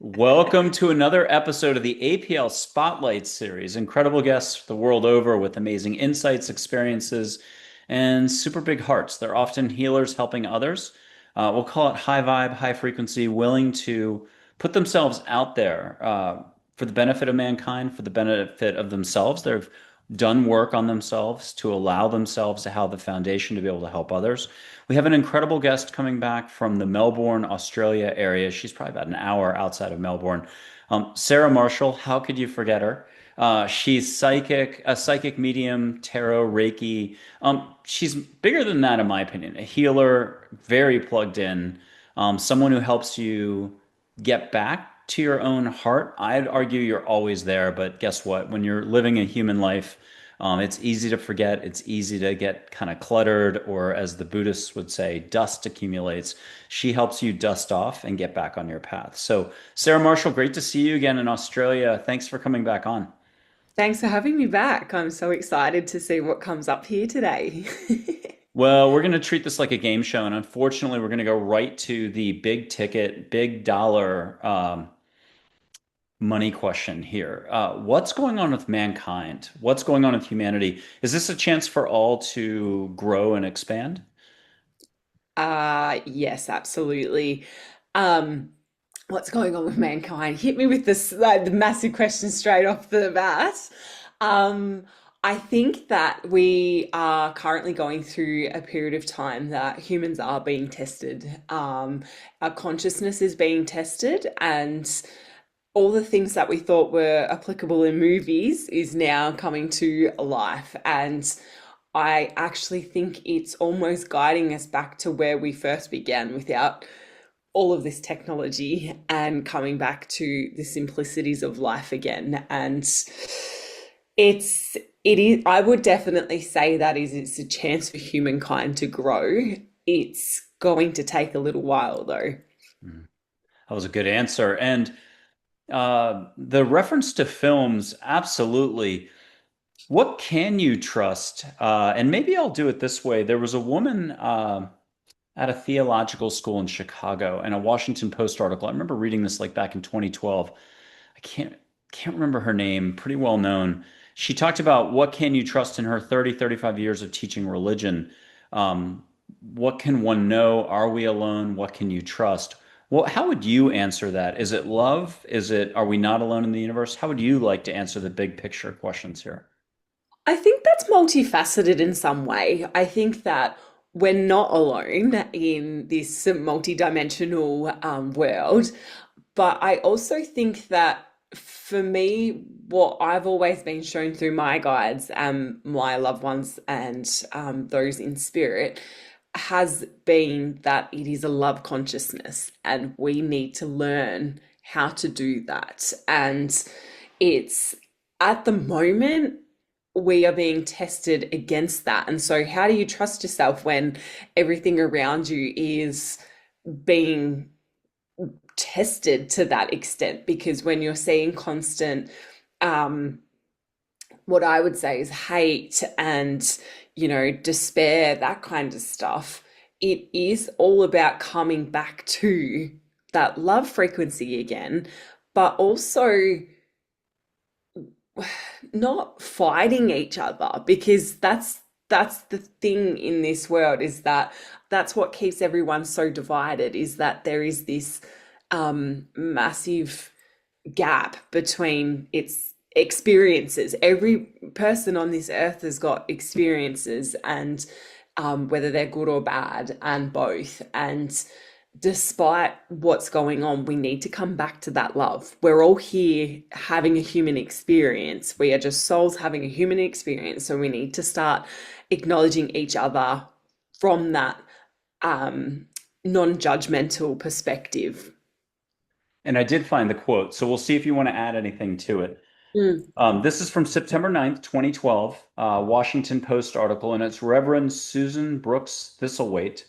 Welcome to another episode of the APL Spotlight Series. Incredible guests the world over with amazing insights, experiences, and super big hearts. They're often healers helping others. We'll call it high vibe, high frequency, willing to put themselves out there for the benefit of mankind, for the benefit of themselves. They've done work on themselves to allow themselves to have the foundation to be able to help others. We have an incredible guest coming back from the Melbourne, Australia area. She's probably about an hour outside of Melbourne. Sarah Marshall, how could you forget her? She's psychic, a psychic medium, tarot, Reiki. She's bigger than that, in my opinion. A healer, very plugged in, someone who helps you get back to your own heart. I'd argue you're always there, but guess what? When you're living a human life, it's easy to forget. It's easy to get kind of cluttered, or as the Buddhists would say, dust accumulates. She helps you dust off and get back on your path. So, Sarah Marshall, great to see you again in Australia. Thanks for coming back on. Thanks for having me back. I'm so excited to see what comes up here today. Well, we're going to treat this like a game show, and unfortunately, we're going to go right to the big ticket, big dollar money question here. What's going on with mankind? What's going on with humanity? Is this a chance for all to grow and expand? Yes, absolutely. Um, what's going on with mankind? Hit me with this the massive question straight off the bat. Um, I think that we are currently going through a period of time that humans are being tested. Our consciousness is being tested, and all the things that we thought were applicable in movies is now coming to life. And I actually think it's almost guiding us back to where we first began without all of this technology and coming back to the simplicities of life again. And it is, I would definitely say that it's a chance for humankind to grow. It's going to take a little while though. Mhm. That was a good answer. And the reference to films, absolutely. What can you trust? And maybe I'll do it this way. There was a woman at a theological school in Chicago and a Washington Post article. I remember reading this like back in 2012. I can't remember her name, pretty well known. She talked about what can you trust in her 30, 35 years of teaching religion. Um, what can one know? Are we alone? What can you trust? Well, how would you answer that? Is it love? Is it, are we not alone in the universe? How would you like to answer the big picture questions here? I think that's multifaceted in some way. I think that we're not alone in this multidimensional world, but I also think that for me, what I've always been shown through my guides and my loved ones and those in spirit has been that it is a love consciousness, and we need to learn how to do that. And it's at the moment we are being tested against that. And so, how do you trust yourself when everything around you is being tested to that extent? Because when you're seeing constant, um, what I would say is hate and, despair, that kind of stuff, it is all about coming back to that love frequency again, but also not fighting each other, because that's the thing in this world, is that that's what keeps everyone so divided, is that there is this massive gap between its experiences. Every person on this earth has got experiences, and whether they're good or bad, and both. And despite what's going on, we need to come back to that love. We're all here having a human experience. We are just souls having a human experience. So we need to start acknowledging each other from that non-judgmental perspective. And I did find the quote, so we'll see if you want to add anything to it. Mm. This is from September 9th, 2012, Washington Post article, and it's Reverend Susan Brooks Thistlethwaite,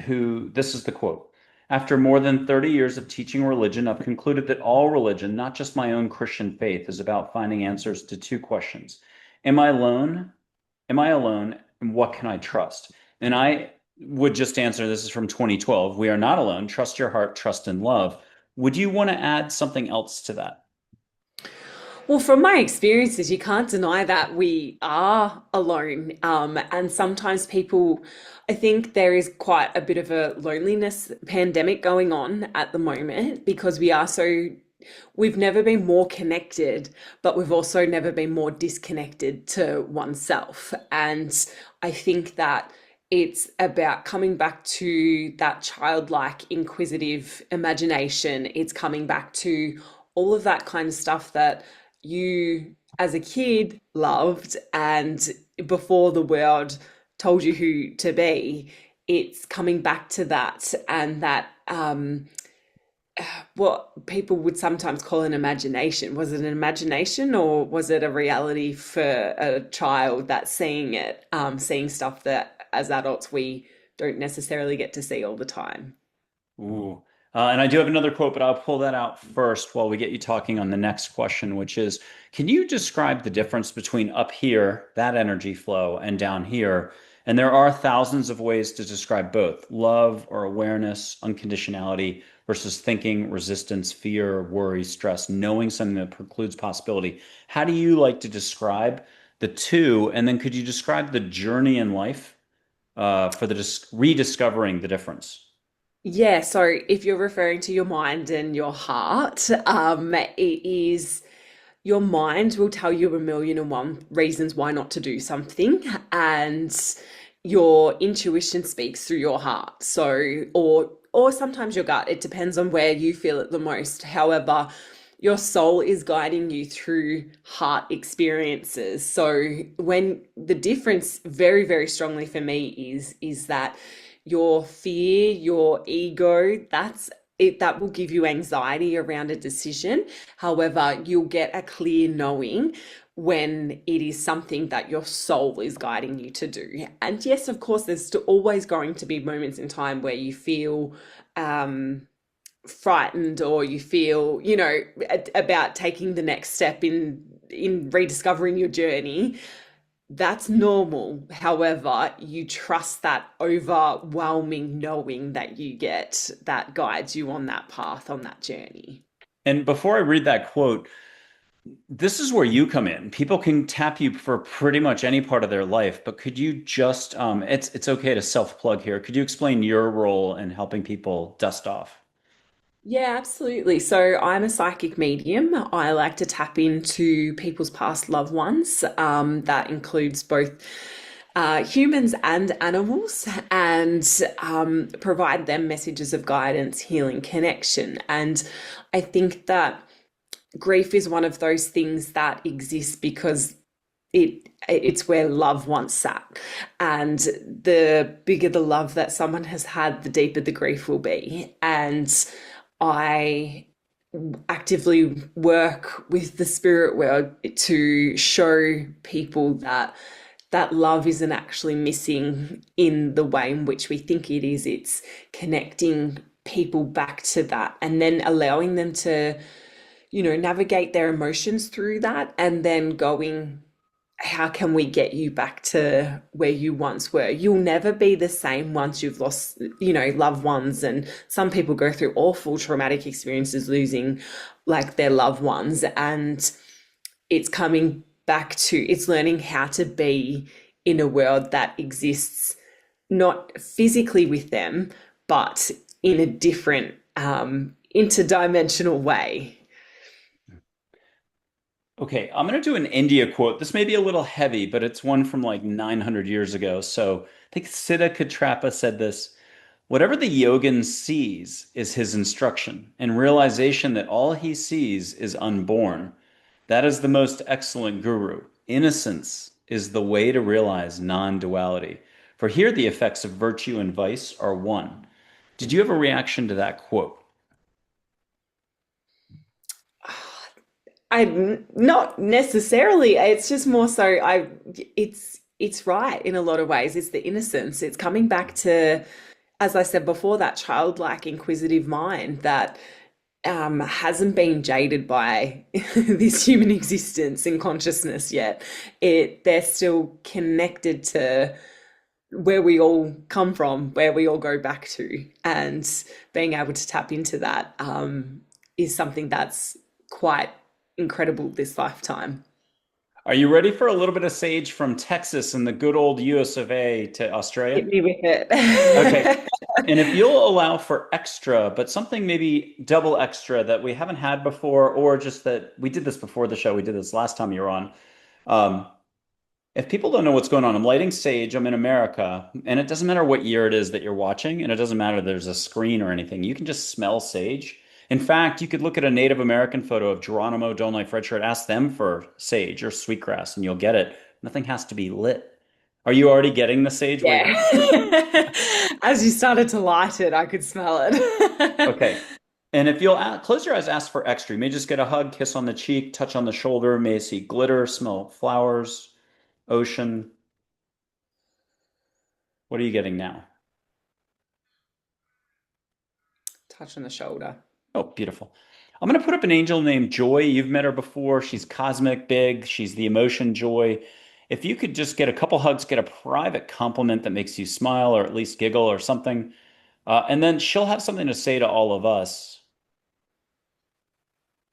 who, this is the quote. After more than 30 years of teaching religion, I've concluded that all religion, not just my own Christian faith, is about finding answers to two questions. Am I alone? Am I alone? And what can I trust? And I would just answer, this is from 2012. We are not alone. Trust your heart, trust in love. Would you want to add something else to that? Well, from my experiences, you can't deny that we are alone. And sometimes people, I think there is quite a bit of a loneliness pandemic going on at the moment because we've never been more connected, but we've also never been more disconnected to oneself. And I think that it's about coming back to that childlike, inquisitive imagination. It's coming back to all of that kind of stuff that you as a kid loved and before the world told you who to be. It's coming back to that, and that what people would sometimes call an imagination. Was it an imagination or was it a reality for a child that's seeing it, seeing stuff that as adults we don't necessarily get to see all the time? Ooh. And I do have another quote, but I'll pull that out first while we get you talking on the next question, which is, can you describe the difference between up here, that energy flow, and down here? And there are thousands of ways to describe both love or awareness, unconditionality versus thinking, resistance, fear, worry, stress, knowing something that precludes possibility. How do you like to describe the two? And then could you describe the journey in life for the rediscovering the difference? Yeah, so if you're referring to your mind and your heart, it is your mind will tell you a million and one reasons why not to do something, and your intuition speaks through your heart. So, or sometimes your gut. It depends on where you feel it the most. However, your soul is guiding you through heart experiences. So when the difference very, very strongly for me is that your fear, your ego, that's it, that will give you anxiety around a decision. However, you'll get a clear knowing when it is something that your soul is guiding you to do. And yes, of course, there's still always going to be moments in time where you feel frightened, or you feel, about taking the next step in rediscovering your journey. That's normal. However, you trust that overwhelming knowing that you get that guides you on that path, on that journey. And before I read that quote, this is where you come in. People can tap you for pretty much any part of their life, but could you just it's okay to self-plug here. Could you explain your role in helping people dust off? Yeah, absolutely. So I'm a psychic medium. I like to tap into people's past loved ones. That includes both humans and animals, and provide them messages of guidance, healing, connection. And I think that grief is one of those things that exists because it's where love once sat, and the bigger the love that someone has had, the deeper the grief will be. And I actively work with the spirit world to show people that love isn't actually missing in the way in which we think it is. It's connecting people back to that, and then allowing them to, navigate their emotions through that, and then going, how can we get you back to where you once were? You'll never be the same once you've lost, loved ones. And some people go through awful traumatic experiences losing like their loved ones. And it's coming back to, it's learning how to be in a world that exists not physically with them, but in a different interdimensional way. Okay, I'm going to do an India quote. This may be a little heavy, but it's one from like 900 years ago. So I think Siddha Katrapa said this. Whatever the yogin sees is his instruction, and realization that all he sees is unborn. That is the most excellent guru. Innocence is the way to realize non-duality. For here the effects of virtue and vice are one. Did you have a reaction to that quote? I not necessarily. It's just more so it's right in a lot of ways. It's the innocence. It's coming back to, as I said before, that childlike, inquisitive mind that hasn't been jaded by this human existence and consciousness yet. They're still connected to where we all come from, where we all go back to, and being able to tap into that is something that's quite incredible this lifetime. Are you ready for a little bit of sage from Texas and the good old US of A to Hit Australia? me with Okay. it. And if you'll allow for extra, but something maybe double extra that we haven't had before, or just that we did this before the show, we did this last time you were on. Um, if people don't know what's going on, I'm lighting sage, I'm in America, and it doesn't matter what year it is that you're watching, and it doesn't matter there's a screen or anything. You can just smell sage. In fact, you could look at a Native American photo of Geronimo, Don't Like Red Shirt, ask them for sage or sweetgrass, and you'll get it. Nothing has to be lit. Are you already getting the sage where you're? Yeah. As you started to light it, I could smell it. Okay. And if you'll close your eyes, ask for extra. You may just get a hug, kiss on the cheek, touch on the shoulder, may see glitter, smell flowers, ocean. What are you getting now? Touch on the shoulder. Oh, beautiful. I'm going to put up an angel named Joy. You've met her before. She's cosmic, big. She's the emotion joy. If you could just get a couple hugs, get a private compliment that makes you smile or at least giggle or something, and then she'll have something to say to all of us.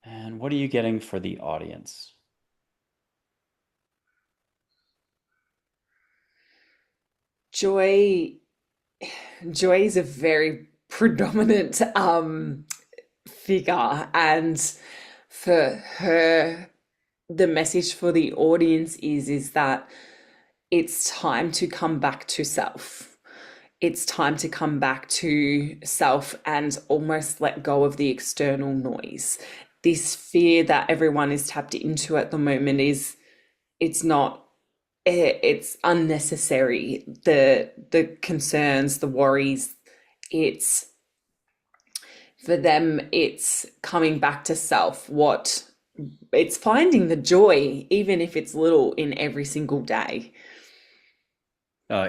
And what are you getting for the audience? Joy, Joy is a very predominant figure, and for her, the message for the audience is that it's time to come back to self. It's time to come back to self and almost let go of the external noise. This fear that everyone is tapped into at the moment is it's not it's unnecessary. The concerns, the worries, it's for them, it's coming back to self. What it's finding the joy, even if it's little, in every single day.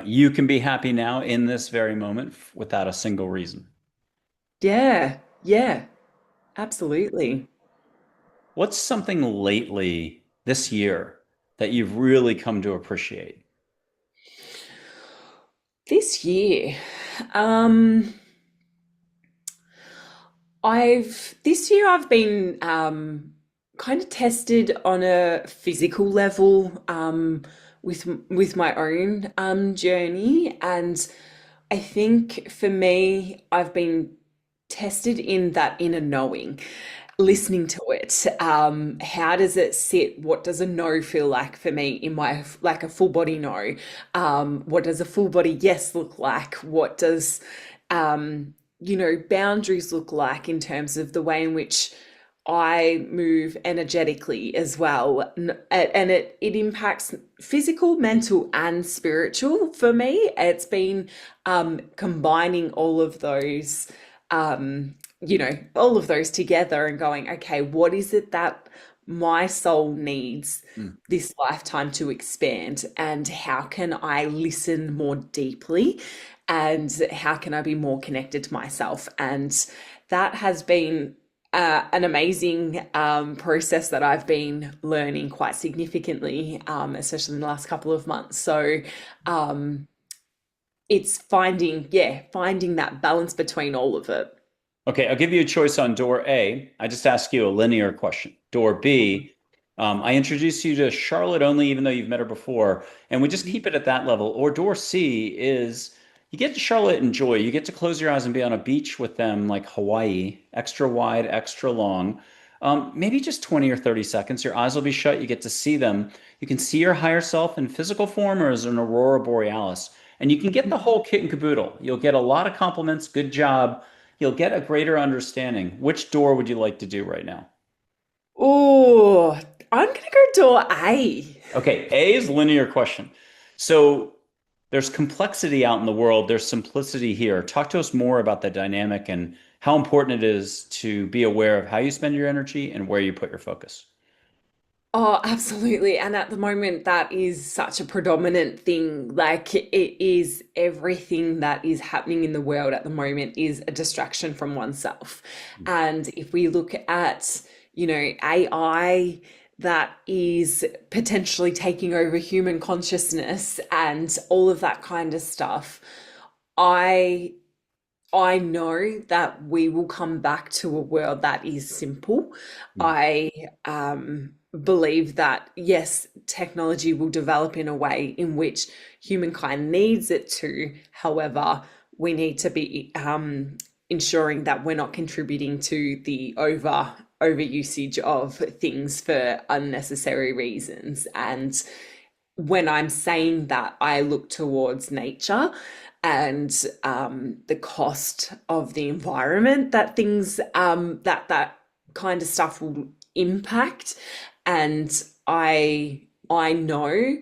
You can be happy now in this very moment without a single reason. Yeah, yeah, absolutely. What's something lately this year that you've really come to appreciate? This year, um, I've been kind of tested on a physical level with my own journey, and I think for me, I've been tested in that inner knowing, listening to it. How does it sit? What does a no feel like for me in my, like a full body no? What does a full body yes look like? What does boundaries look like in terms of the way in which I move energetically as well. And it impacts physical, mental, and spiritual for me. It's been combining all of those together and going, okay, what is it that my soul needs Mm. this lifetime to expand? And how can I listen more deeply? And how can I be more connected to myself? And that has been an amazing process that I've been learning quite significantly, especially in the last couple of months. So um, it's finding that balance between all of it. Okay, I'll give you a choice on door A. I just ask you a linear question. Door B, I introduce you to Charlotte only, even though you've met her before, and we just keep it at that level. Or door C is you get to Charlotte and Joy. You get to close your eyes and be on a beach with them, like Hawaii, extra wide, extra long. Maybe just 20 or 30 seconds. Your eyes will be shut. You get to see them. You can see your higher self in physical form or as an aurora borealis. And you can get the whole kit and caboodle. You'll get a lot of compliments. Good job. You'll get a greater understanding. Which door would you like to do right now? Oh, I'm gonna go door A. Okay, A is linear question. So there's complexity out in the world, there's simplicity here. Talk to us more about the dynamic and how important it is to be aware of how you spend your energy and where you put your focus. Oh, absolutely. And at the moment, that is such a predominant thing. Like it is everything that is happening in the world at the moment is a distraction from oneself. And if we look at, AI that is potentially taking over human consciousness and all of that kind of stuff, I I know that we will come back to a world that is simple. Mm. I believe that, yes, technology will develop in a way in which humankind needs it to. However, we need to be ensuring that we're not contributing to the overusage of things for unnecessary reasons. And when I'm saying that, I look towards nature and the cost of the environment that things that kind of stuff will impact. And I know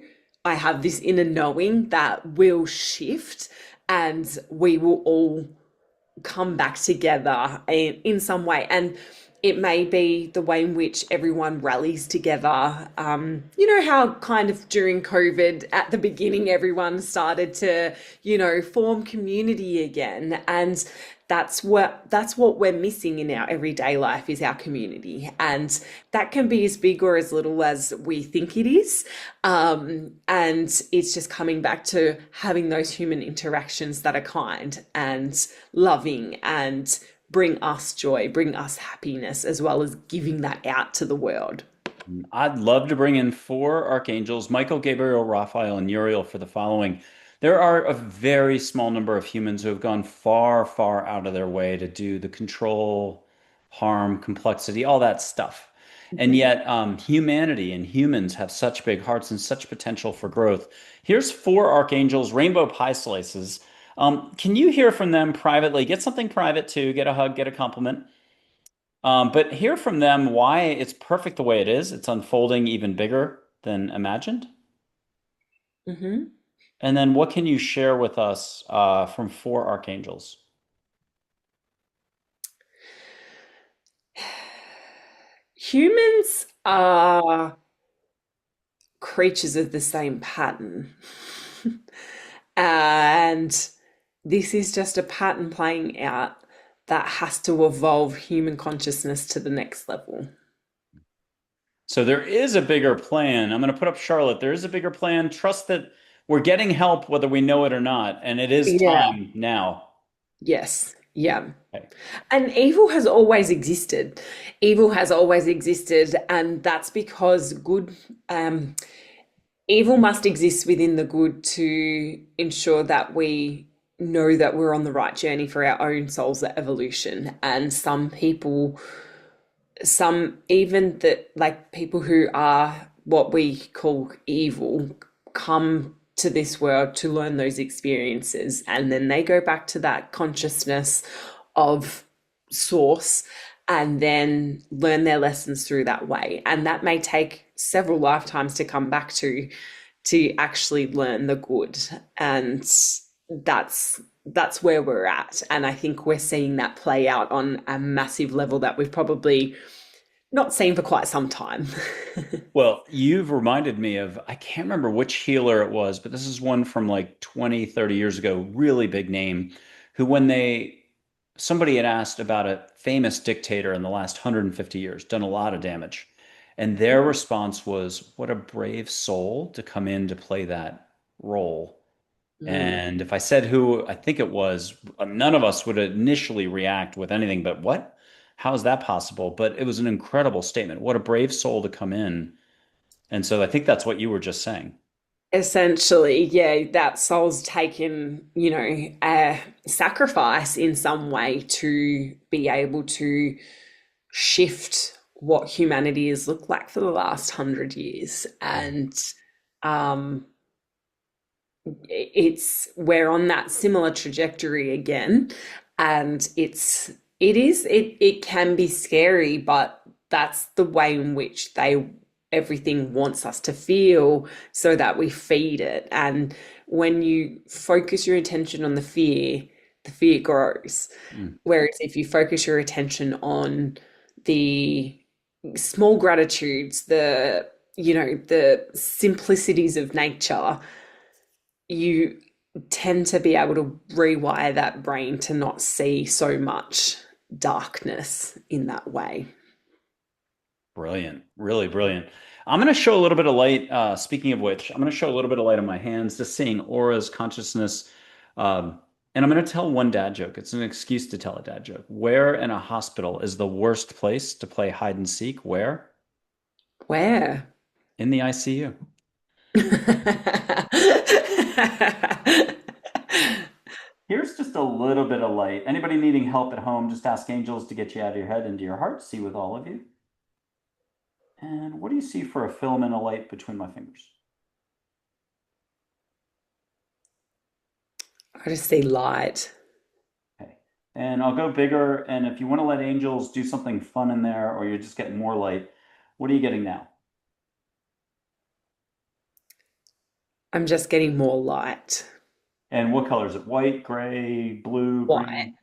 I have this inner knowing that will shift, and we will all come back together in some way. And it may be the way in which everyone rallies together. You know how kind of during COVID at the beginning, everyone started to, form community again. And that's what we're missing in our everyday life is our community. And that can be as big or as little as we think it is. And it's just coming back to having those human interactions that are kind and loving and bring us joy, bring us happiness, as well as giving that out to the world. I'd love to bring in four archangels, Michael, Gabriel, Raphael, and Uriel for the following. There are a very small number of humans who have gone far, far out of their way to do the control, harm, complexity, all that stuff. And Mhm. yet, humanity and humans have such big hearts and such potential for growth. Here's four archangels, rainbow pie slices. Can you hear from them privately? Get something private too, get a hug, get a compliment. But hear from them why it's perfect the way it is. It's unfolding even bigger than imagined. Mhm. And then what can you share with us from four archangels? Humans are creatures of the same pattern. And this is just a pattern playing out that has to evolve human consciousness to the next level. So there is a bigger plan. I'm going to put up Charlotte. There is a bigger plan. Trust that we're getting help whether we know it or not. And it is Yeah. time now. Yes. Yeah. Okay. And evil has always existed. Evil has always existed, and that's because um, evil must exist within the good to ensure that we know that we're on the right journey for our own soul's evolution. And some even that like people who are what we call evil come to this world to learn those experiences, and then they go back to that consciousness of source and then learn their lessons through that way, and that may take several lifetimes to come back to actually learn the good. And that's where we're at, and I think we're seeing that play out on a massive level that we've probably not seen for quite some time. Well, you've reminded me of, I can't remember which healer it was, but this is one from like 20, 30 years ago, really big name, who when somebody had asked about a famous dictator in the last 150 years, done a lot of damage. And their response was, what a brave soul to come in to play that role. Mm. And if I said who I think it was, none of us would initially react with anything but what? How is that possible? But it was an incredible statement. What a brave soul to come in. And so I think that's what you were just saying. Essentially, yeah, that soul's taken, a sacrifice in some way to be able to shift what humanity has looked like for the last 100 years. And um, we're on that similar trajectory again. And it can be scary, but that's the way in which everything wants us to feel so that we feed it. And when you focus your attention on the fear grows. Mm. Whereas if you focus your attention on the small gratitudes, the simplicities of nature, you tend to be able to rewire that brain to not see so much darkness in that way. Brilliant. Really brilliant. I'm going to show a little bit of light. Speaking of which, I'm going to show a little bit of light on my hands, just seeing auras, consciousness. And I'm going to tell one dad joke. It's an excuse to tell a dad joke. Where in a hospital is the worst place to play hide and seek? Where? Where? In the ICU. Here's just a little bit of light. Anybody needing help at home, just ask angels to get you out of your head into your heart. See with all of you. And what do you see for a filament of light between my fingers? I just see light. Okay. And I'll go bigger. And if you want to let angels do something fun in there, or you're just getting more light, what are you getting now? I'm just getting more light. And what color is it? White, gray, blue, White. green?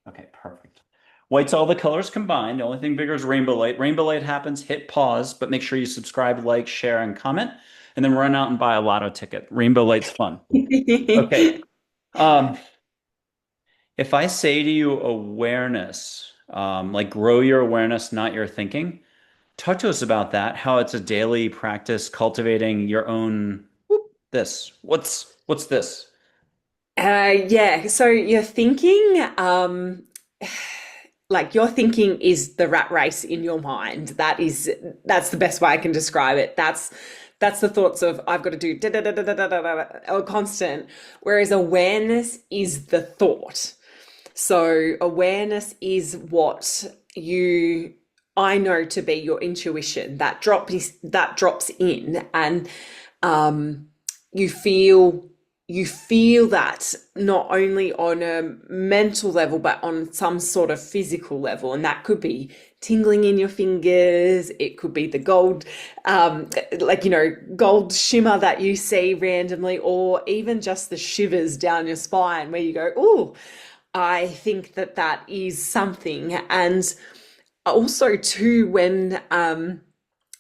Okay, perfect. White's all the colors combined. The only thing bigger is rainbow light. Rainbow light happens, hit pause, but make sure you subscribe, like, share, and comment, and then run out and buy a lotto ticket. Rainbow light's fun. Okay. Um, if I say to you awareness, like grow your awareness, not your thinking, talk to us about that, how it's a daily practice cultivating your own this. What's this? Yeah, so you're thinking, like your thinking is the rat race in your mind. That's the best way I can describe it. That's the thoughts of I've got to do da da da da da da da da or constant. Whereas awareness is the thought. So awareness is what you I know to be your intuition that drops in and um you feel you feel that not only on a mental level but on some sort of physical level, and that could be tingling in your fingers, it could be the gold like gold shimmer that you see randomly, or even just the shivers down your spine where you go, oh, I think that that is something. And also too, when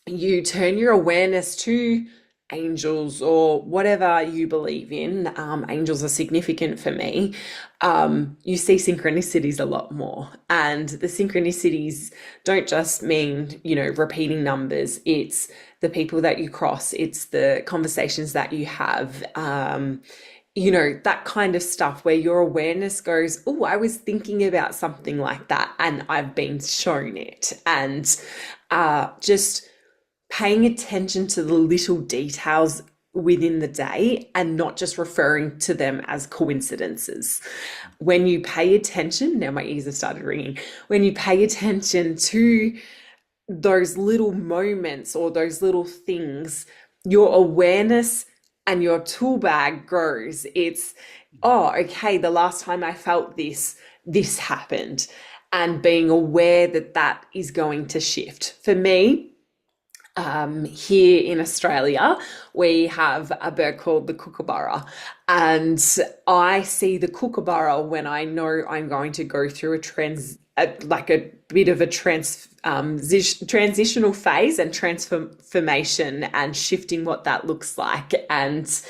you turn your awareness to angels or whatever you believe in, angels are significant for me. You see synchronicities a lot more. And the synchronicities don't just mean, repeating numbers. It's the people that you cross, it's the conversations that you have. That kind of stuff where your awareness goes, oh, I was thinking about something like that and I've been shown it. And just paying attention to the little details within the day and not just referring to them as coincidences. When you pay attention, now my ears have started ringing, when you pay attention to those little moments or those little things, your awareness and your tool bag grows. It's, oh, okay, the last time I felt this happened. And being aware that that is going to shift. For me, here in Australia, we have a bird called the Kookaburra, and I see the Kookaburra when I know I'm going to go through like a bit of a transitional phase and transformation and shifting what that looks like. And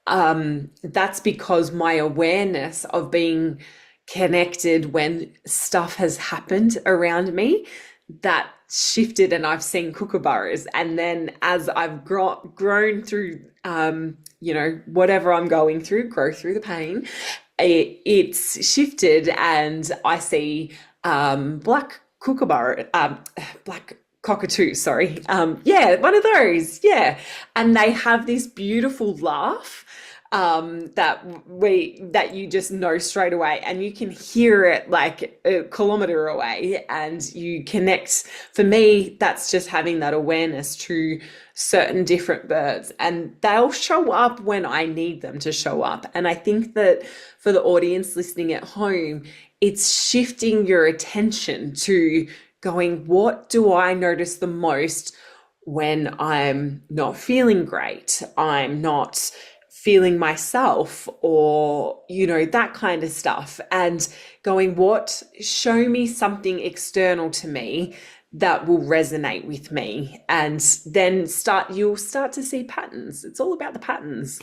that's because my awareness of being connected when stuff has happened around me, that shifted, and I've seen kookaburras. And then as I've grown through, whatever I'm going through, grow through the pain, it's shifted, and I see black kookaburra, black cockatoo, sorry. Yeah, one of those. Yeah. And they have this beautiful laugh that you just know straight away, and you can hear it like a kilometer away, and you connect. For me, that's just having that awareness to certain different birds, and they'll show up when I need them to show up. And I think that for the audience listening at home, it's shifting your attention to going, what do I notice the most when I'm not feeling great? I'm not feeling myself, or that kind of stuff, and going, show me something external to me that will resonate with me. And then you'll start to see patterns. It's all about the patterns.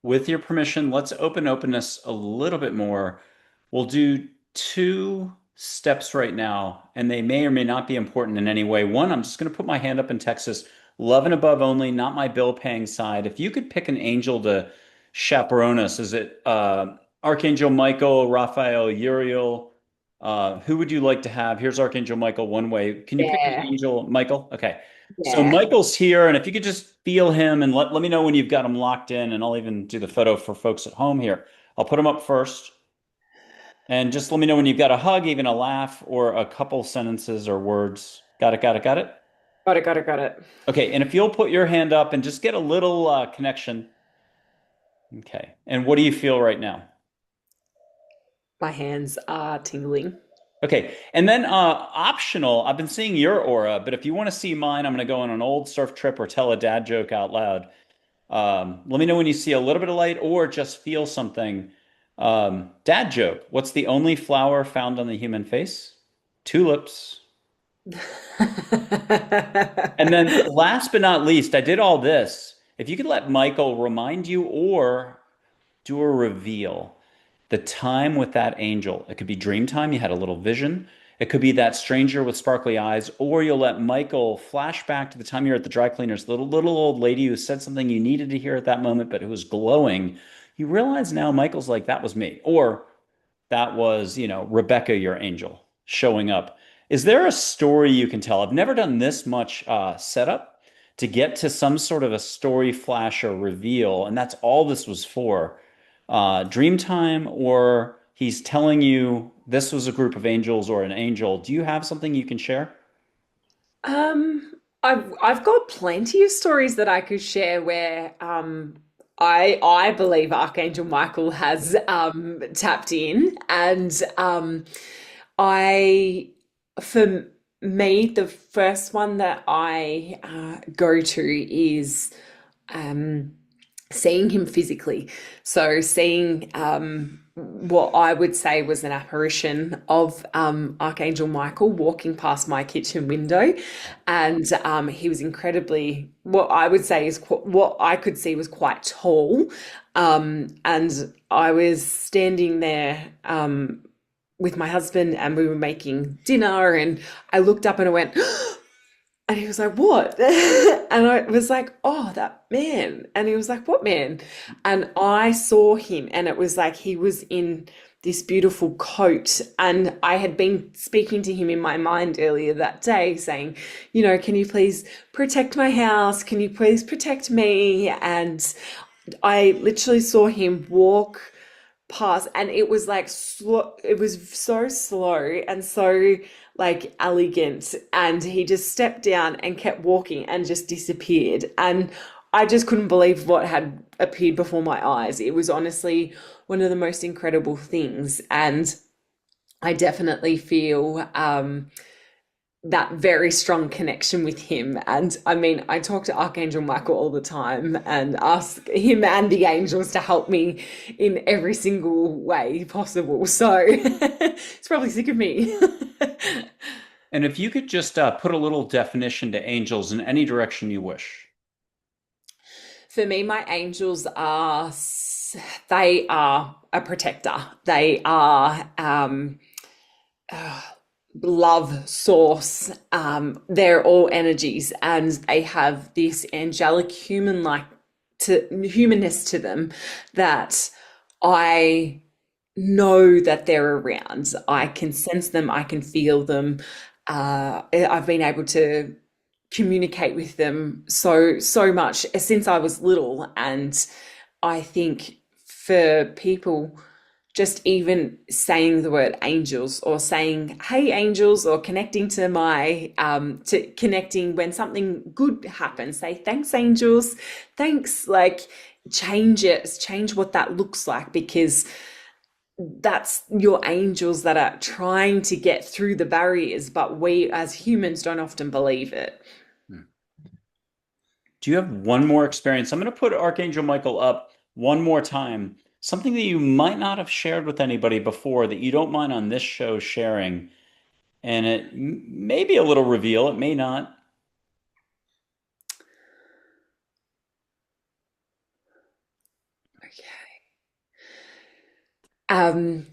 With your permission, let's open openness a little bit more. We'll do two steps right now, and they may or may not be important in any way. One, I'm just going to put my hand up in Texas. Love and above only, not my bill paying side. If you could pick an angel to chaperone us, is it Archangel Michael, Raphael, Uriel. Who would you like to have? Here's Archangel Michael one way. Can you pick an Yeah, angel, Michael? Okay. So yeah. Michael's here, and if you could just feel him and let me know when you've got him locked in, and I'll even do the photo for folks at home here. I'll put him up first, and just let me know when you've got a hug, even a laugh, or a couple sentences or words. Got it, got it, got it? Got it, got it, got it. Okay, and if you'll put your hand up and just get a little connection. Okay. And what do you feel right now? My hands are tingling. Okay. And then optional, I've been seeing your aura, but if you want to see mine, I'm going to go on an old surf trip or tell a dad joke out loud. Let me know when you see a little bit of light or just feel something. Dad joke. What's the only flower found on the human face? Tulips. And then last but not least, I did all this. If you could let Michael remind you or do a reveal. The time with that angel. It could be dream time, you had a little vision. It could be that stranger with sparkly eyes, or you'll let Michael flash back to the time you're at the dry cleaners, little old lady who said something you needed to hear at that moment, but who was glowing. You realize now Michael's like, that was me. Or that was, Rebecca, your angel, showing up. Is there a story you can tell? I've never done this much setup to get to some sort of a story flash or reveal, and that's all this was for. Dream time, or he's telling you this was a group of angels or an angel. Do you have something you can share? I've got plenty of stories that I could share where I believe Archangel Michael has tapped in, and I for me the first one that I go to is um seeing him physically. So seeing what I would say was an apparition of Archangel Michael walking past my kitchen window, and he was incredibly what I would say is what I could see was quite tall, and I was standing there. With my husband, and we were making dinner, and I looked up and I went, and he was like, "What?" And I was like, "Oh, that man." And he was like, "What man?" And I saw him, and it was like he was in this beautiful coat. And I had been speaking to him in my mind earlier that day, saying, can you please protect my house? Can you please protect me? And I literally saw him walk past, and it was like slow, it was so slow and so like elegant, and he just stepped down and kept walking and just disappeared, and I just couldn't believe what had appeared before my eyes. It was honestly one of the most incredible things, and I definitely feel that very strong connection with him. And I mean, I talk to Archangel Michael all the time and ask him and the angels to help me in every single way possible. So he's probably sick of me. And if you could just put a little definition to angels in any direction you wish. For me, my angels are, they are a protector. They are love source. They're all energies, and they have this angelic humanness to them that I know that they're around. I can sense them, I can feel them. I've been able to communicate with them so much since I was little, and I think for people just even saying the word angels, or saying hey angels, or connecting to my to connecting when something good happens, say thanks angels, thanks, like change what that looks like, because that's your angels that are trying to get through the barriers, but we as humans don't often believe it. Hmm. Do you have one more experience? I'm going to put Archangel Michael up one more time. Something that you might not have shared with anybody before that you don't mind on this show sharing. And it may be a little reveal, it may not. Okay. um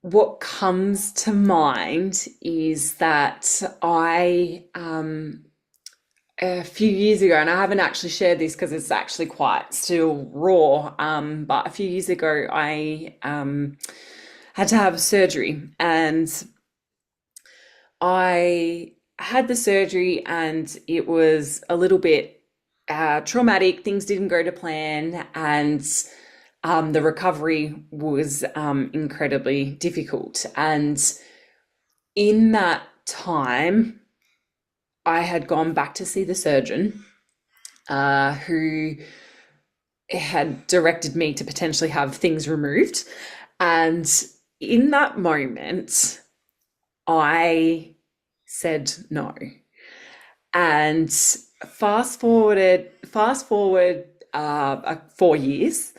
what comes to mind is that I a few years ago, and I haven't actually shared this because it's actually quite still raw. But a few years ago, I had to have surgery, and I had the surgery, and it was a little bit traumatic. Things didn't go to plan, and the recovery was incredibly difficult. And in that time, I had gone back to see the surgeon, who had directed me to potentially have things removed. And in that moment, I said no. And fast forward 4 years,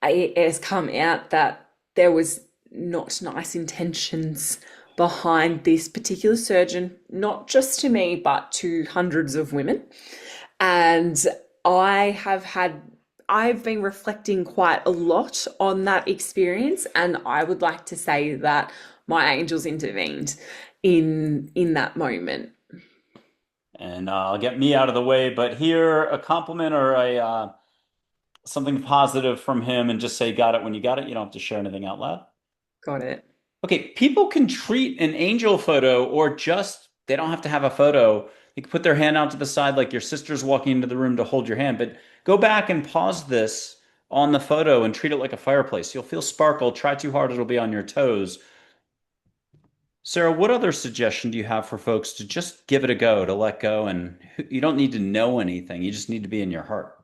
it has come out that there was not nice intentions behind this particular surgeon, not just to me, but to hundreds of women. And I have had, I've been reflecting quite a lot on that experience, and I would like to say that my angels intervened in that moment. And I'll get me out of the way, but here a compliment or a something positive from him and just say got it when you got it. You don't have to share anything out loud. Got it. Okay, people can treat an angel photo or just they don't have to have a photo. They can put their hand out to the side like your sister's walking into the room to hold your hand, but go back and pause this on the photo and treat it like a fireplace. You'll feel sparkle. Try too hard, it'll be on your toes. Sarah, what other suggestion do you have for folks to just give it a go, to let go? And you don't need to know anything. You just need to be in your heart.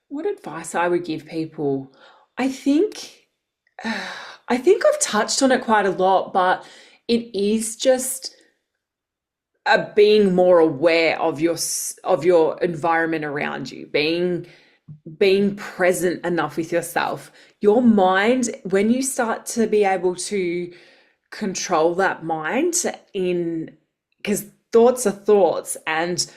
What advice I would give people? I think I think I've touched on it quite a lot, but it is just being more aware of of your environment around you, being present enough with yourself. Your mind, when you start to be able to control that mind in, because thoughts are thoughts, and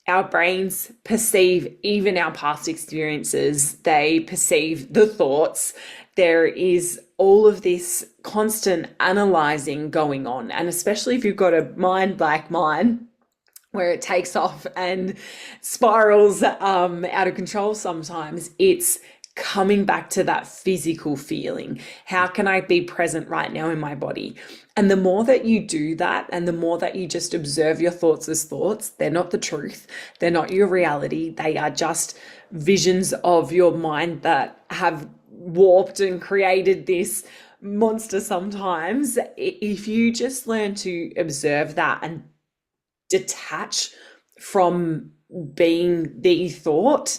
our brains perceive even our past experiences, they perceive the thoughts. There is all of this constant analyzing going on. And especially if you've got a mind like mine, where it takes off and spirals out of control sometimes, it's coming back to that physical feeling. How can I be present right now in my body? And the more that you do that, and the more that you just observe your thoughts as thoughts, they're not the truth, they're not your reality, they are just visions of your mind that have warped and created this monster sometimes. If you just learn to observe that and detach from being the thought,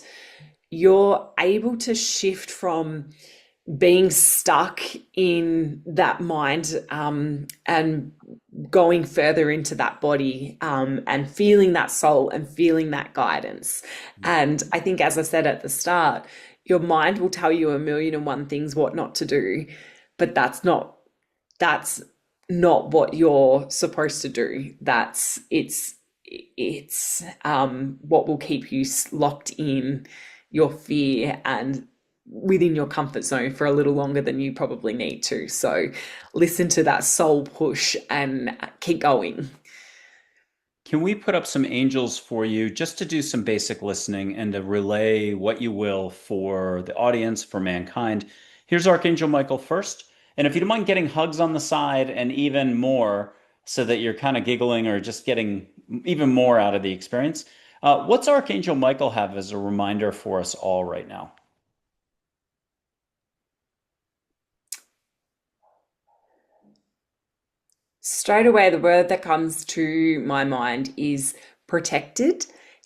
you're able to shift from being stuck in that mind, and going further into that body, and feeling that soul and feeling that guidance. And I think, as I said at the start, your mind will tell you a million and one things what not to do, but that's not what you're supposed to do. It's what will keep you locked in your fear and within your comfort zone for a little longer than you probably need to. So listen to that soul push and keep going. Can we put up some angels for you just to do some basic listening and to relay what you will for the audience, for mankind? Here's Archangel Michael first. And if you don't mind getting hugs on the side and even more so that you're kind of giggling or just getting even more out of the experience, what's Archangel Michael have as a reminder for us all right now? Straight away, the word that comes to my mind is protected.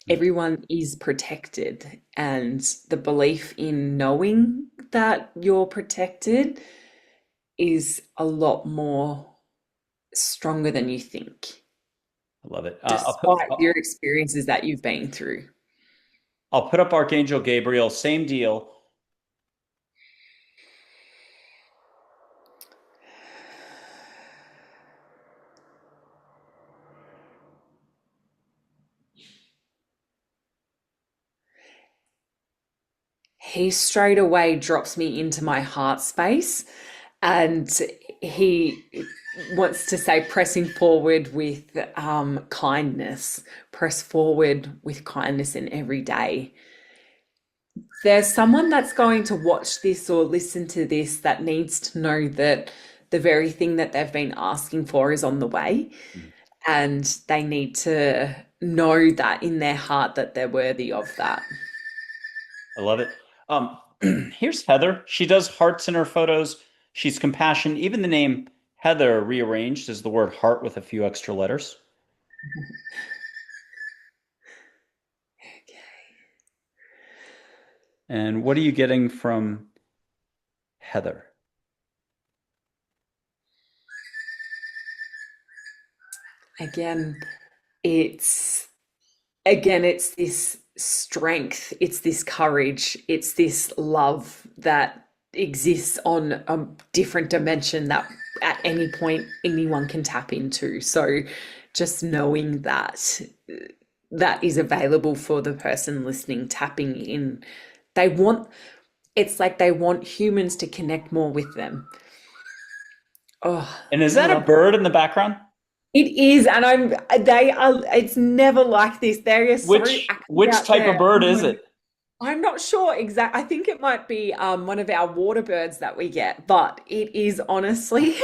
Everyone is protected, and the belief in knowing that you're protected is a lot more stronger than you think, I love it. despite your experiences that you've been through. I'll put up Archangel Gabriel, same deal. He straight away drops me into my heart space, And he wants to say pressing forward with kindness, press forward with kindness in every day. There's someone that's going to watch this or listen to this that needs to know that the very thing that they've been asking for is on the way, and they need to know that in their heart that they're worthy of that. I love it. Um, Here's Heather. She does hearts in her photos. She's compassionate. Even the name Heather rearranged is the word heart with a few extra letters. And what are you getting from Heather? Again, it's it's this strength, it's this courage, it's this love that exists on a different dimension that at any point anyone can tap into. So just knowing that that is available for the person listening, tapping in. They want, it's like they want humans to connect more with them. Oh, And is I that a love bird in the background? it is, and they are, it's never like this. They are so active Which out type of there. bird is it? I'm not sure exact. I think it might be one of our water birds that we get, but it is honestly,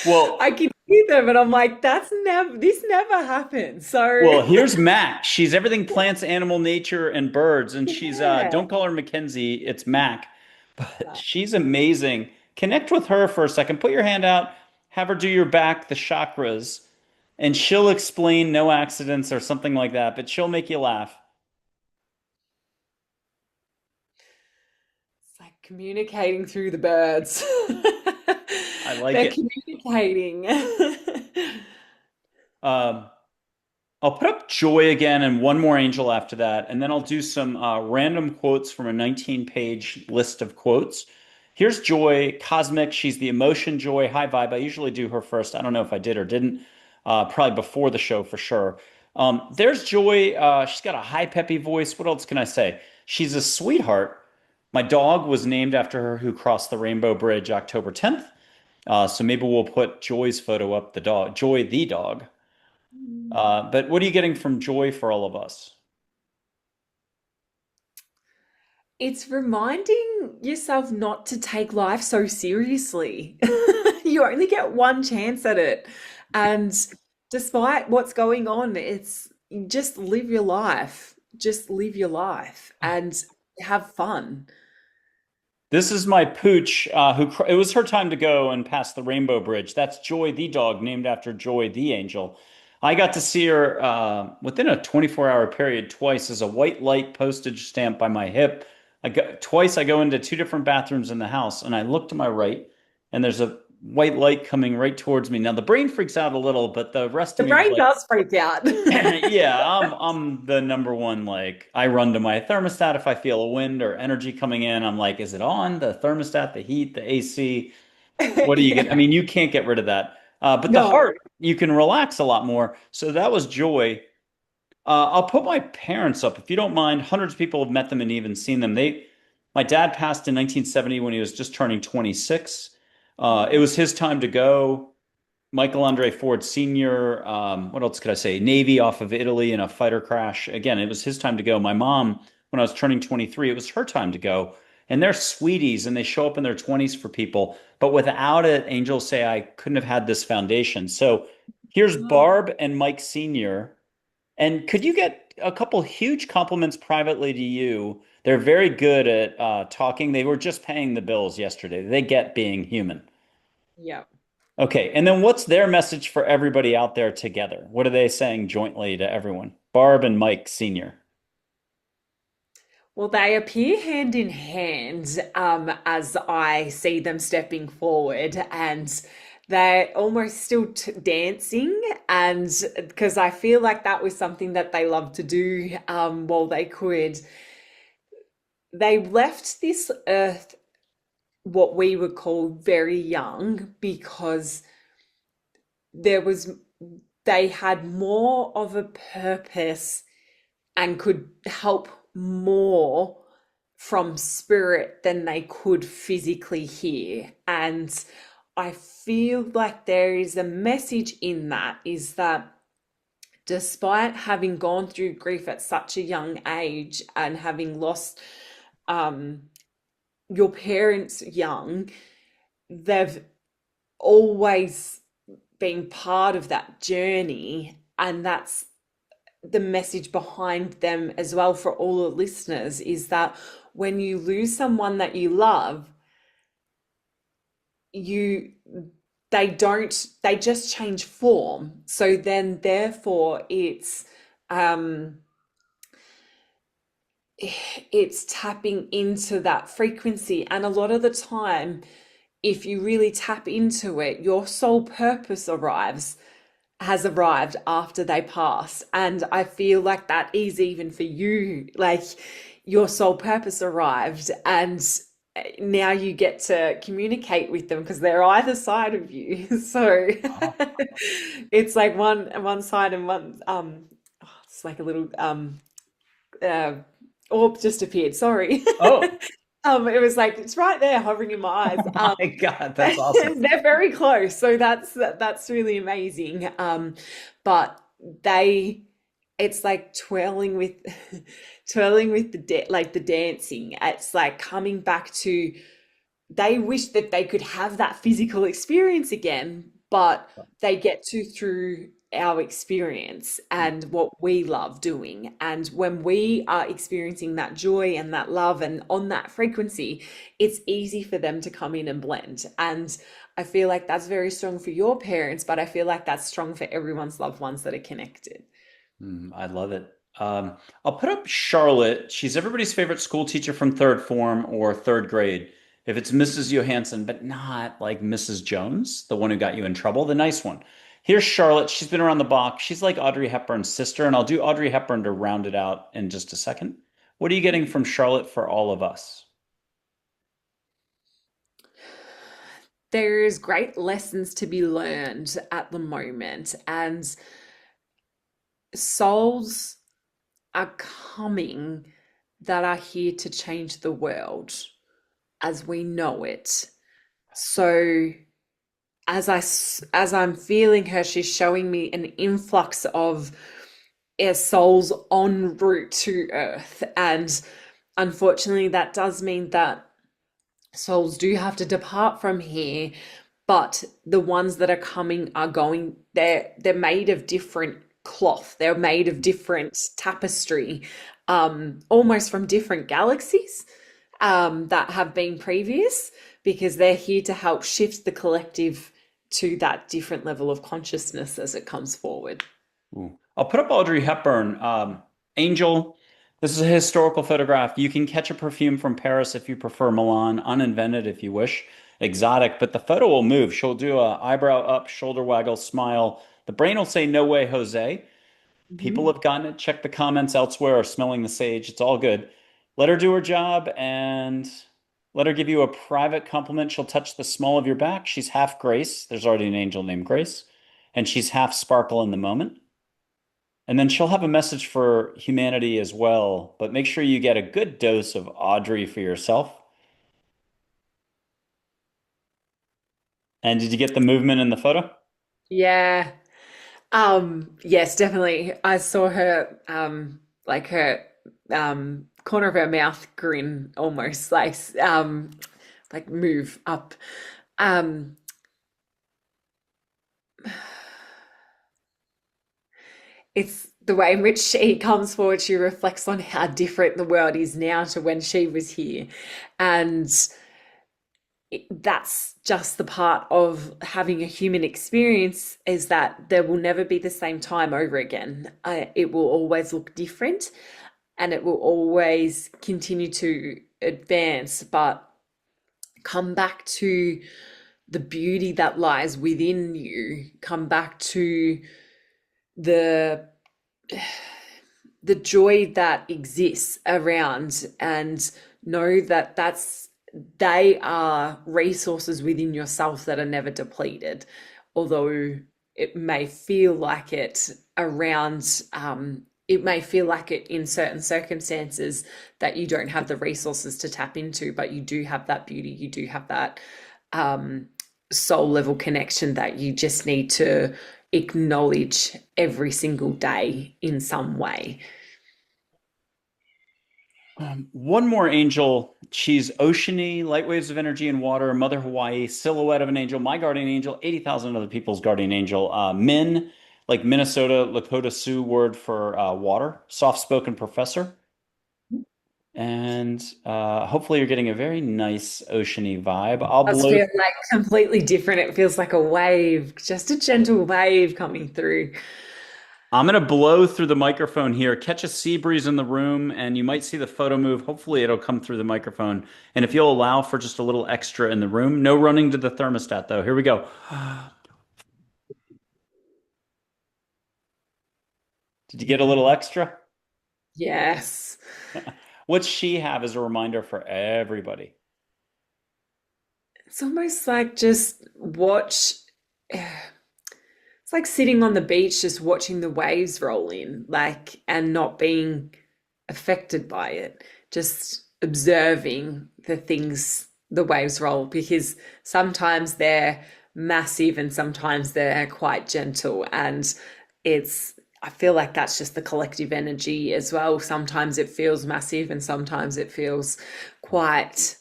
Well, I can hear them, and I'm like, that's never. This never happens. So here's Mack. She's everything plants, animal, nature, and birds. And she's yeah, don't call her Mackenzie, it's Mack. But she's amazing. Connect with her for a second. Put your hand out, have her do your back, the chakras, and she'll explain no accidents or something like that, but she'll make you laugh. it's like communicating through the birds. I like They're it. communicating. Um, I'll put up Joy again and one more angel after that, and then I'll do some random quotes from a 19-page list of quotes. Here's Joy, cosmic. She's the emotion Joy, high vibe. I usually do her first. I don't know if I did or didn't. Probably before the show for sure. There's Joy. She's got a high, peppy voice. What else can I say? She's a sweetheart. My dog was named after her who crossed the Rainbow Bridge October 10th. So maybe we'll put Joy's photo up, the dog, Joy the dog. But what are you getting from Joy for all of us? It's reminding yourself not to take life so seriously. You only get one chance at it. And despite what's going on, it's just live your life. Just live your life and have fun. This is my pooch, it was her time to go and pass the Rainbow Bridge. That's Joy the dog, named after Joy the angel. I got to see her within a 24-hour period twice as a white light postage stamp by my hip. Twice I go into two different bathrooms in the house and I look to my right and there's a white light coming right towards me. Now the brain freaks out a little, but the rest The of me was brain like, does freak out. yeah, I'm the number one. Like, I run to my thermostat if I feel a wind or energy coming in. I'm like, is it on? The thermostat, the heat, the AC? What do you get? I Yeah. mean, you can't get rid of that. But the No. heart, you can relax a lot more. So that was Joy. I'll put my parents up if you don't mind. Hundreds of people have met them and even seen them. My dad passed in 1970 when he was just turning 26. It was his time to go. Michael Andre Ford Sr. What else could I say? Navy off of Italy in a fighter crash. Again, it was his time to go. My mom, when I was turning 23, it was her time to go. And they're sweeties and they show up in their 20s for people. But without it, angels say I couldn't have had this foundation. So here's Barb and Mike Sr. And could you get a couple huge compliments privately to you? They're very good at talking. They were just paying the bills yesterday. They get being human. Yeah. Okay, and then what's their message for everybody out there together? What are they saying jointly to everyone? Barb and Mike Sr. Well, they appear hand in hand as I see them stepping forward, and they're almost still dancing. And because I feel like that was something that they loved to do while they could. They left this earth, what we would call very young, because there was, they had more of a purpose and could help more from spirit than they could physically hear. And I feel like there is a message in that, is that despite having gone through grief at such a young age and having lost um, your parents young, they've always been part of that journey. And that's the message behind them as well for all the listeners, is that when you lose someone that you love, you they just change form. So then therefore um it's tapping into that frequency. And a lot of the time, if you really tap into it, your soul purpose has arrived after they pass. And I feel like that is even for you, like your soul purpose arrived, and now you get to communicate with them because they're either side of you. So Oh, it's like one side and one it's like a little uh orb just appeared, sorry. oh It was like it's right there hovering in my eyes. my God, that's awesome. They're very close, so that's really amazing. But they, it's like twirling with, twirling with like the dancing. It's like coming back to. They wish that they could have that physical experience again, but they get to through our experience and what we love doing. And when we are experiencing that joy and that love and on that frequency, it's easy for them to come in and blend. And I feel like that's very strong for your parents, but I feel like that's strong for everyone's loved ones that are connected. I love it. I'll put up Charlotte. She's everybody's favorite school teacher from third form or third grade. If it's Mrs. Johansson, but not like Mrs. Jones, the one who got you in trouble, the nice one. Here's Charlotte. She's been around the block. She's like Audrey Hepburn's sister, and I'll do Audrey Hepburn to round it out in just a second. What are you getting from Charlotte for all of us? There's great lessons to be learned at the moment, and souls are coming that are here to change the world as we know it. So as I'm feeling her, she's showing me an influx of souls en route to Earth. And unfortunately, that does mean that souls do have to depart from here, but the ones that are coming are going, they're made of different cloth, they're made of different tapestry, almost from different galaxies that have been previous, because they're here to help shift the collective to that different level of consciousness as it comes forward. Ooh. I'll put up Audrey Hepburn. Angel. This is a historical photograph. You can catch a perfume from Paris if you prefer Milan, uninvented if you wish, exotic, but the photo will move. She'll do a eyebrow up, shoulder waggle, smile. The brain will say, "No way, Jose." People Mhm. have gotten it. Check the comments elsewhere or smelling the sage. It's all good. Let her do her job and let her give you a private compliment. She'll touch the small of your back. She's half Grace. There's already an angel named Grace. And she's half Sparkle in the moment. And then she'll have a message for humanity as well. But make sure you get a good dose of Audrey for yourself. And did you get the movement in the photo? Yeah. Yes, definitely. I saw her, like her, corner of her mouth grin almost like move up. Um, it's the way in which she comes forward. She reflects on how different the world is now to when she was here. And that's just the part of having a human experience, is that there will never be the same time over again. It will always look different and it will always continue to advance, but come back to the beauty that lies within you. Come back to the the joy that exists around, and know that they are resources within yourself that are never depleted, although it may feel like it around it may feel like it in certain circumstances that you don't have the resources to tap into, but you do have that beauty, you do have that um, soul level connection that you just need to acknowledge every single day in some way. One more angel. She's oceany, light waves of energy and water, Mother Hawaii, silhouette of an angel, my guardian angel, 80,000 other people's guardian angel. Minn, like Minnesota, Lakota Sioux word for water, soft-spoken professor. And hopefully you're getting a very nice oceany vibe. I'll Does blow. feel like completely different. It feels like a wave, just a gentle wave coming through. I'm gonna blow through the microphone here, catch a sea breeze in the room, and you might see the photo move. Hopefully it'll come through the microphone. And if you'll allow for just a little extra in the room, no running to the thermostat though. Here we go. Did you get a little extra? Yes. What's she have as a reminder for everybody? It's almost like just watch. It's like sitting on the beach, just watching the waves roll in, like, and not being affected by it, just observing the things, the waves roll, because sometimes they're massive and sometimes they're quite gentle. And I feel like that's just the collective energy as well. Sometimes it feels massive and sometimes it feels quite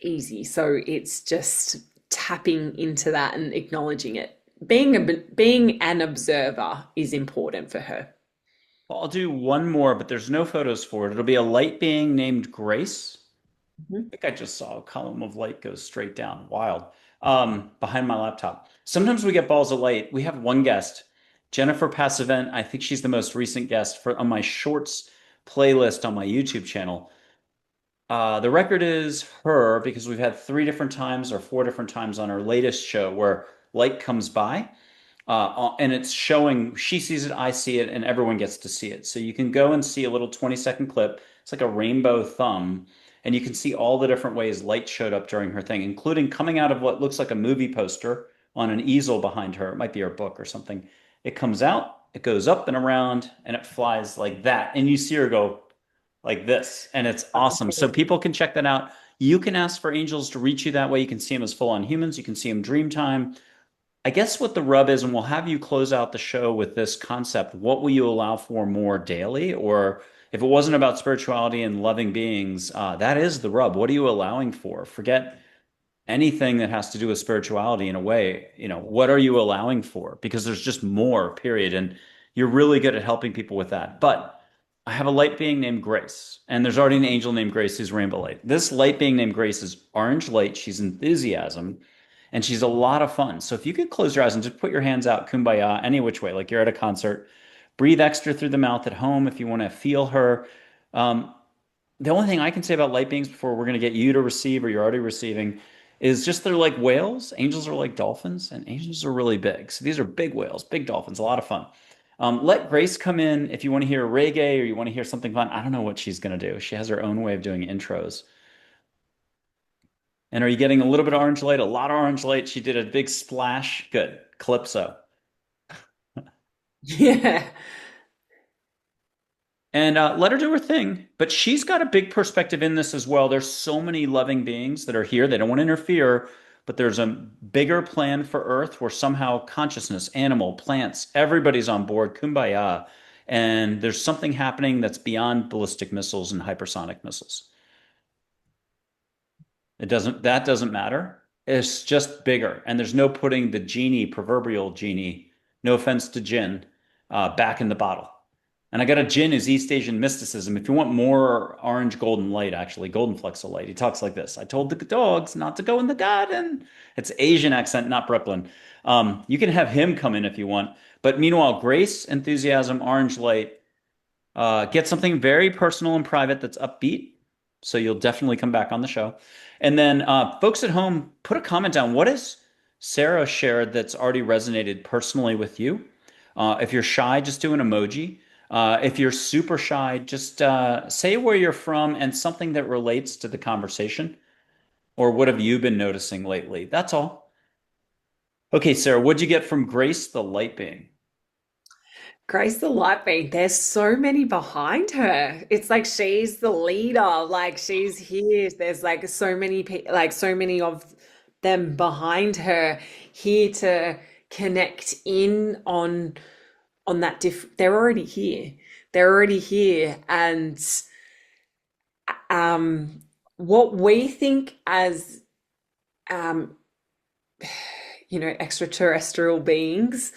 easy. So it's just tapping into that and acknowledging it. Being an observer is important for her. Well, I'll do one more, but there's no photos for it. It'll be a light being named Grace. Mhm. I think I just saw a column of light go straight down. Wild. Behind my laptop. Sometimes we get balls of light. We have one guest, Jennifer Passavent. I think she's the most recent guest for on my shorts playlist on my YouTube channel. The record is her because we've had three different times or four different times on our latest show where light comes by. And it's showing, she sees it, I see it, and everyone gets to see it. So you can go and see a little 20-second clip. It's like a rainbow thumb, and you can see all the different ways light showed up during her thing, including coming out of what looks like a movie poster on an easel behind her. It might be her book or something. It comes out, it goes up and around, and it flies like that. And you see her go like this, and it's awesome. So people can check that out. You can ask for angels to reach you that way. You can see them as full on humans. You can see them dream time. I guess what the rub is, and we'll have you close out the show with this concept. What will you allow for more daily? Or if it wasn't about spirituality and loving beings, that is the rub. What are you allowing for? Forget anything that has to do with spirituality in a way. What are you allowing for? Because there's just more, period. And you're really good at helping people with that. But I have a light being named Grace, and there's already an angel named Grace who's rainbow light. This light being named Grace is orange light. She's enthusiasm and she's a lot of fun. So if you could close your eyes and just put your hands out, kumbaya, any which way, like you're at a concert, breathe extra through the mouth at home if you want to feel her. Um, the only thing I can say about light beings before we're going to get you to receive or you're already receiving is just they're like whales. Angels are like dolphins, and angels are really big. So these are big whales, big dolphins, a lot of fun. Let Grace come in if you want to hear reggae or you want to hear something fun. I don't know what she's going to do. She has her own way of doing intros. And are you getting a little bit of orange light? A lot of orange light. She did a big splash. Good. Calypso. Yeah. And let her do her thing. But she's got a big perspective in this as well. There's so many loving beings that are here. They don't want to interfere, but there's a bigger plan for Earth where somehow consciousness, animal, plants, everybody's on board. Kumbaya. And there's something happening that's beyond ballistic missiles and hypersonic missiles. That doesn't matter. It's just bigger. And there's no putting the genie, proverbial genie, no offense to gin, back in the bottle. And I got a gin is East Asian mysticism. If you want more orange golden light, actually, golden flecks of light, he talks like this. I told the dogs not to go in the garden. It's Asian accent, not Brooklyn. You can have him come in if you want. But meanwhile, grace, enthusiasm, orange light, get something very personal and private that's upbeat. So you'll definitely come back on the show. And then, folks at home, put a comment down. What has Sarah shared that's already resonated personally with you? If you're shy, just do an emoji. If you're super shy, just say where you're from and something that relates to the conversation. Or what have you been noticing lately? That's all. Okay, Sarah, what'd you get from Grace, the light being? Grace the Light Being, there's so many behind her. It's like she's the leader, like she's here. There's like so many people, like so many of them behind her here to connect in on that they're already here. They're already here. And um what we think as um extraterrestrial beings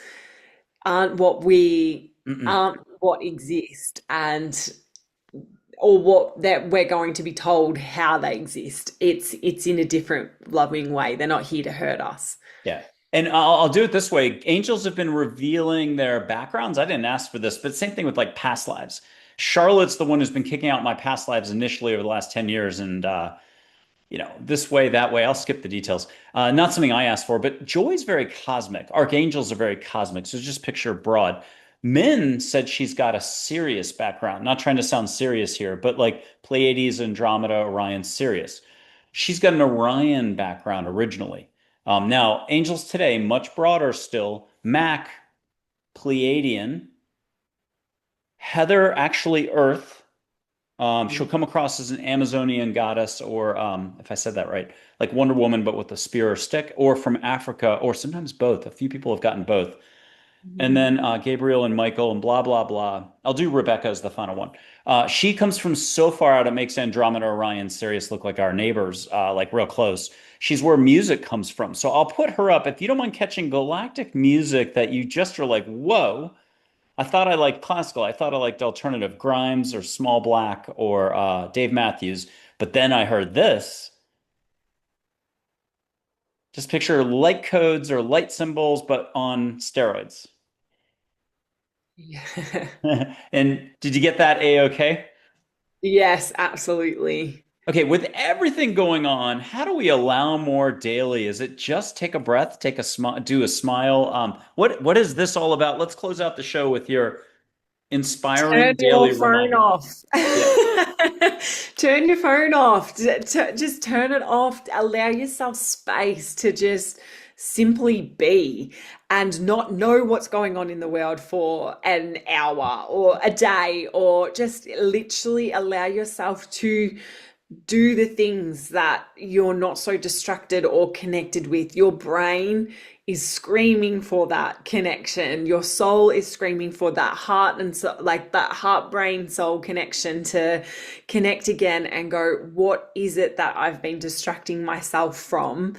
Mm-mm. aren't what exist, and or what that we're going to be told how they exist. It's in a different loving way. They're not here to hurt us. Yeah. And I'll do it this way. Angels have been revealing their backgrounds. I didn't ask for this, but same thing with like past lives. Charlotte's the one who's been kicking out my past lives initially over the last 10 years. And, this way, that way. I'll skip the details. Not something I asked for, but Joy's very cosmic. Archangels are very cosmic. So just picture broad. Minn said she's got a Sirius background. Not trying to sound serious here, but like Pleiades, Andromeda, Orion, Sirius. She's got an Orion background originally. Now, angels today, much broader still. Mack, Pleiadian. Heather, actually Earth. She'll come across as an Amazonian goddess, or if I said that right, like Wonder Woman, but with a spear or stick, or from Africa, or sometimes both. A few people have gotten both. And Mhm. then Gabriel and Michael and blah, blah, blah. I'll do Rebecca as the final one. She comes from so far out, it makes Andromeda, Orion, Sirius look like our neighbors, like real close. She's where music comes from. So I'll put her up. If you don't mind catching galactic music that you just are like, whoa, I thought I liked classical. I thought I liked alternative Grimes or Small Black or Dave Matthews. But then I heard this. Just picture light codes or light symbols, but on steroids. Yeah. And did you get that A-okay? Yes, absolutely. Okay, with everything going on, how do we allow more daily? Is it just take a breath, take a smile, do a smile? What is this all about? Let's close out the show with your Turn inspiring your daily phone reminder. off. Yeah. Turn your phone off. Just turn it off. Allow yourself space to just simply be and not know what's going on in the world for an hour or a day, or just literally allow yourself to do the things that you're not so distracted or connected with. Your brain is screaming for that connection. Your soul is screaming for that heart and so, like that heart brain soul connection to connect again and go, what is it that I've been distracting myself from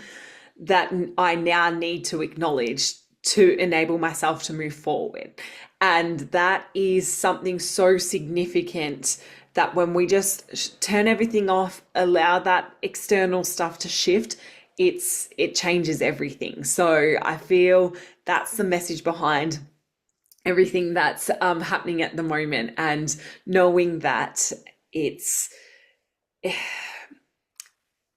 that I now need to acknowledge to enable myself to move forward? And that is something so significant that when we just turn everything off, allow that external stuff to shift, it changes everything. So I feel that's the message behind everything that's happening at the moment, and knowing that it's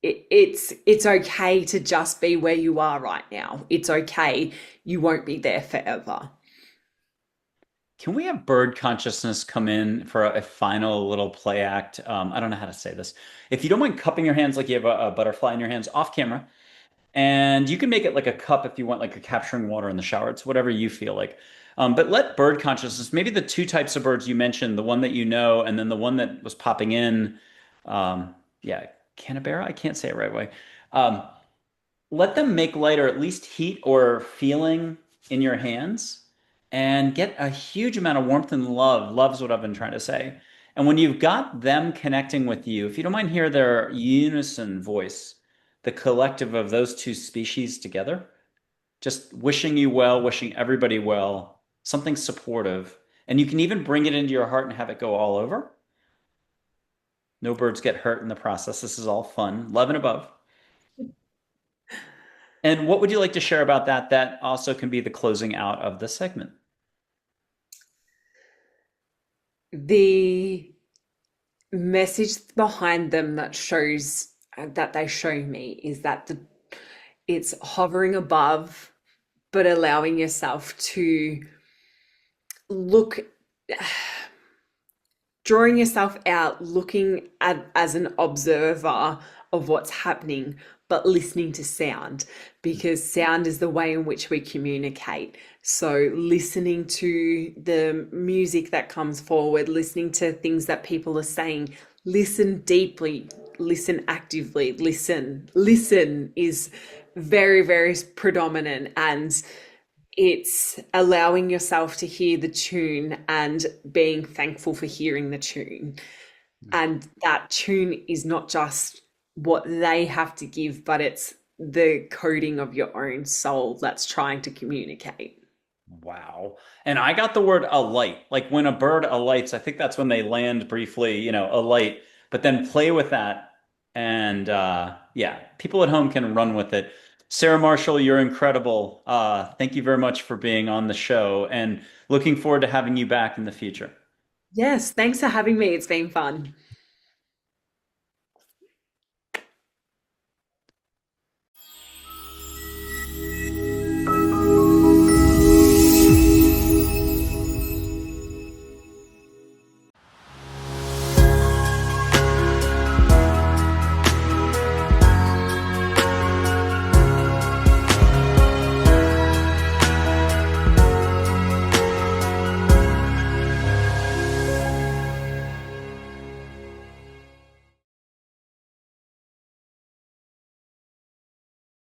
it's okay to just be where you are right now. It's okay. You won't be there forever. Can we have bird consciousness come in for a final little play act? I don't know how to say this. If you don't mind cupping your hands like you have a butterfly in your hands off camera, and you can make it like a cup if you want, like a capturing water in the shower. It's whatever you feel like. But let bird consciousness, maybe the two types of birds you mentioned, the one that you know, and then the one that was popping in. Yeah, Canberra. I can't say it right way. Um, let them make light or at least heat or feeling in your hands and get a huge amount of warmth and love. Love's what I've been trying to say. And when you've got them connecting with you, if you don't mind hear their unison voice, the collective of those two species together, just wishing you well, wishing everybody well, something supportive. And you can even bring it into your heart and have it go all over. No birds get hurt in the process. This is all fun, love and above. And what would you like to share about that? That also can be the closing out of the segment. The message behind them that shows that they show me is that it's hovering above, but allowing yourself to look, drawing yourself out, looking at as an observer of what's happening, but listening to sound, because sound is the way in which we communicate. So, listening to the music that comes forward, listening to things that people are saying, listen deeply, listen actively, listen. Listen is very, very predominant, and it's allowing yourself to hear the tune and being thankful for hearing the tune. And that tune is not just what they have to give, but it's the coding of your own soul that's trying to communicate. Wow. And I got the word alight. Like when a bird alights, I think that's when they land briefly, alight, but then play with that. And yeah, people at home can run with it. Sarah Marshall, you're incredible. Thank you very much for being on the show and looking forward to having you back in the future. Yes, thanks for having me. It's been fun.